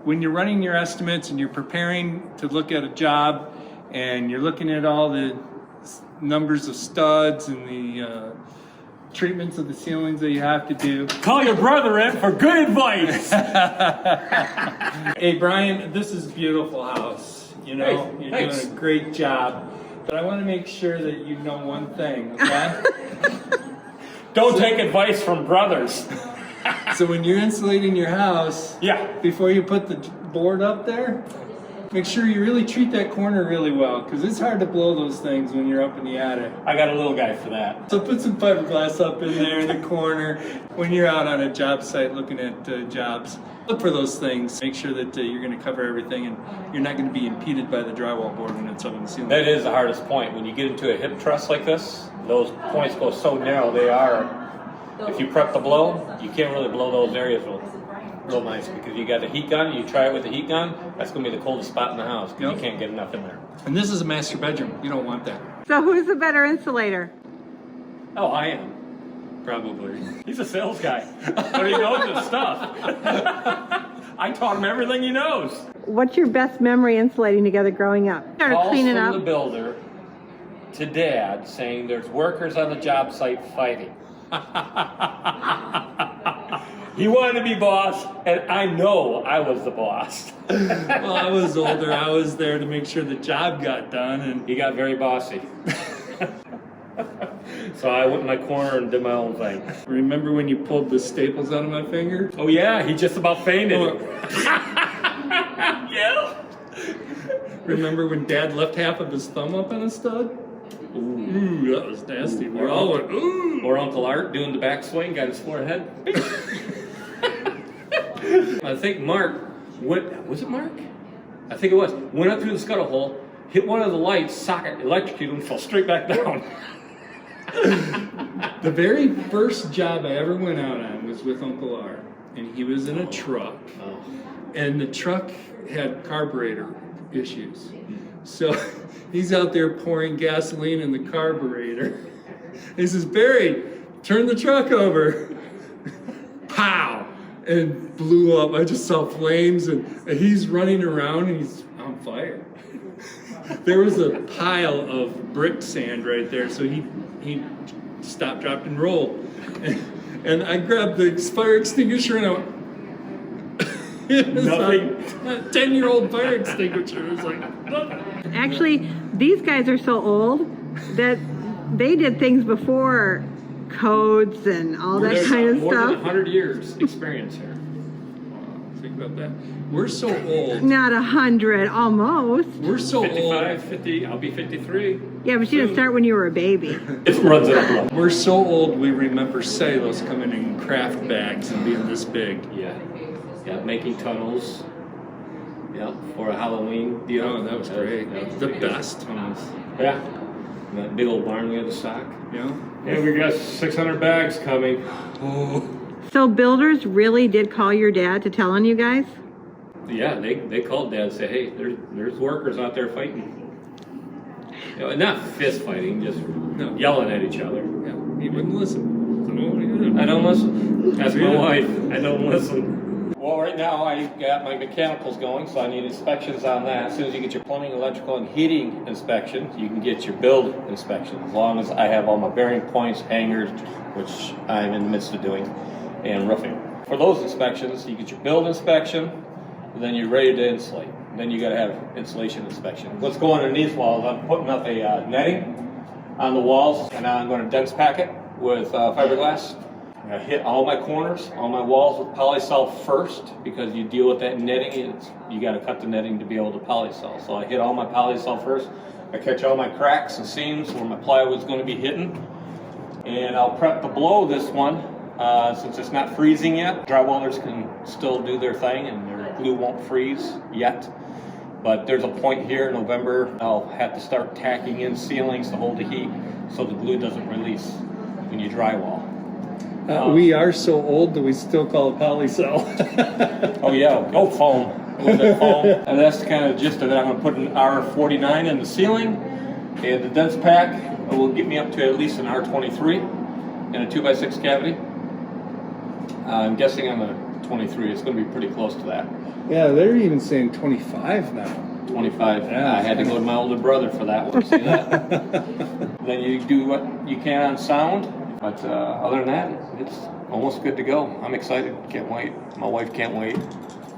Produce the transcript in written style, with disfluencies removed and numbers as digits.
when you're running your estimates and you're preparing to look at a job and you're looking at all the numbers of studs and the treatments of the ceilings that you have to do. Call your brother in for good advice. Hey Brian, this is a beautiful house. You know, Hey, you're thanks. doing a great job. But I want to make sure that you know one thing, okay? Don't take advice from brothers. So when you're insulating your house, Yeah. before you put the board up there, make sure you really treat that corner really well, because it's hard to blow those things when you're up in the attic. I got a little guy for that. So put some fiberglass up in there in the corner. When you're out on a job site looking at jobs, look for those things. Make sure that you're going to cover everything and you're not going to be impeded by the drywall board when it's up in the ceiling. That is the hardest point. When you get into a hip truss like this, those points go so narrow. They are, if you prep the blow, you can't really blow those areas real nice, because you got the heat gun. You try it with the heat gun, that's going to be the coldest spot in the house, because you can't get enough in there. And this is a master bedroom. You don't want that. So who's the better insulator? Oh, I am. Probably. He's a sales guy, but he knows his stuff. I taught him everything he knows. What's your best memory insulating together growing up? Started Calls cleaning from up. the builder to Dad saying there's workers on the job site fighting. He wanted to be boss, and I know I was the boss. Well, I was older. I was there to make sure the job got done, and He got very bossy. So I went in my corner and did my own thing. remember when you pulled the staples out of my finger? Oh yeah, he just about fainted. Oh. Yeah. Remember when Dad left half of his thumb up on a stud? Ooh, that was nasty. We all went, ooh. Or Uncle Art doing the backswing, got his forehead. I think Mark was it Mark? I think it was. Went up through the scuttle hole, hit one of the lights, socket, electrocuted him, fell straight back down. The very first job I ever went out on was with Uncle R, and he was in a truck, and the truck had carburetor issues. So he's out there pouring gasoline in the carburetor. He says, "Barry, turn the truck over." Pow! And blew up. I just saw flames, and he's running around, and he's on fire. There was a pile of brick sand right there, so he stopped, dropped, and rolled. And I grabbed the fire extinguisher, and I went, it was Nothing. a 10-year-old fire extinguisher. It was like, Actually, these guys are so old that they did things before codes and all that There's kind of more than stuff. 100 years experience here. think about that. We're so old. Not 100, almost. We're so 55, old. 50, I'll be 53. Yeah, but you didn't start when you were a baby. It runs it up. We're so old we remember cellulose coming in craft bags and being this big. Yeah. Yeah, making tunnels. Yeah, for a Halloween deal. Oh, that was great. That was The pretty good. best tunnels. Yeah. And that big old barn we had to stock. Yeah. Yeah, we got 600 bags coming. Oh. So builders really did call your dad to tell on you guys? Yeah, they called Dad and said, hey, there's workers out there fighting. You know, and not fist fighting, just yelling at each other. Yeah. He wouldn't listen. So what are you gonna do? I don't listen. That's my Yeah. wife. I don't listen. Well, right now I got my mechanicals going, so I need inspections on that. As soon as you get your plumbing, electrical, and heating inspection, you can get your build inspection. As long as I have all my bearing points, hangers, which I'm in the midst of doing, and roofing. For those inspections, you get your build inspection, and then you're ready to insulate. Then you got to have insulation inspection. What's going on in these walls? I'm putting up a netting on the walls, and now I'm going to dense pack it with fiberglass. I hit all my corners, all my walls with polysol first, because you deal with that netting. You got to cut the netting to be able to polysol. So I hit all my polysol first. I catch all my cracks and seams where my plywood's going to be hitting, and I'll prep the blow this one since it's not freezing yet. Drywallers can still do their thing, and their glue won't freeze yet. But there's a point here in November I'll have to start tacking in ceilings to hold the heat, so the glue doesn't release when you drywall. We are so old that we still call it polysol. Oh yeah, go foam. A little bit of foam. And that's the kind of gist of it. I'm going to put an R49 in the ceiling, and the dense pack will get me up to at least an R23 in a 2x6 cavity. I'm guessing on the 23. It's going to be pretty close to that. Yeah, they're even saying 25 now. 25. Yeah. I had to go to my older brother for that one. See that? Then you do what you can on sound, but other than that, it's almost good to go. I'm excited. Can't wait. My wife can't wait.